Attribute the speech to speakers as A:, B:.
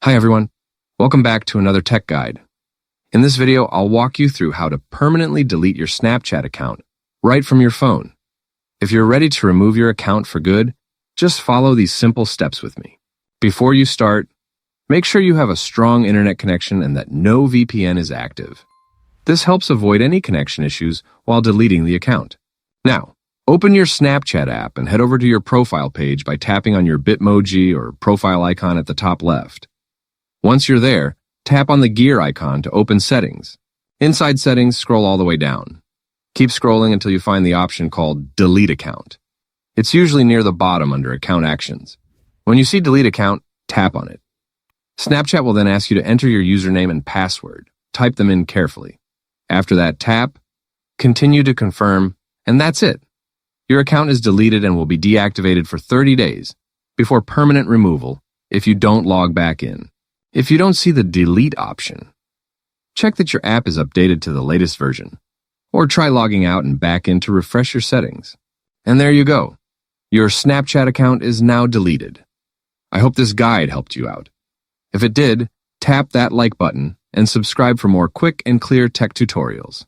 A: Hi everyone, welcome back to another tech guide. In this video, I'll walk you through how to permanently delete your Snapchat account right from your phone. If you're ready to remove your account for good, just follow these simple steps with me. Before you start, make sure you have a strong internet connection and that no VPN is active. This helps avoid any connection issues while deleting the account. Now, open your Snapchat app and head over to your profile page by tapping on your Bitmoji or profile icon at the top left. Once you're there, tap on the gear icon to open Settings. Inside Settings, scroll all the way down. Keep scrolling until you find the option called Delete Account. It's usually near the bottom under Account Actions. When you see Delete Account, tap on it. Snapchat will then ask you to enter your username and password. Type them in carefully. After that, tap, Continue to confirm, and that's it. Your account is deleted and will be deactivated for 30 days before permanent removal if you don't log back in. If you don't see the delete option, check that your app is updated to the latest version, or try logging out and back in to refresh your settings. And there you go. Your Snapchat account is now deleted. I hope this guide helped you out. If it did, tap that like button and subscribe for more quick and clear tech tutorials.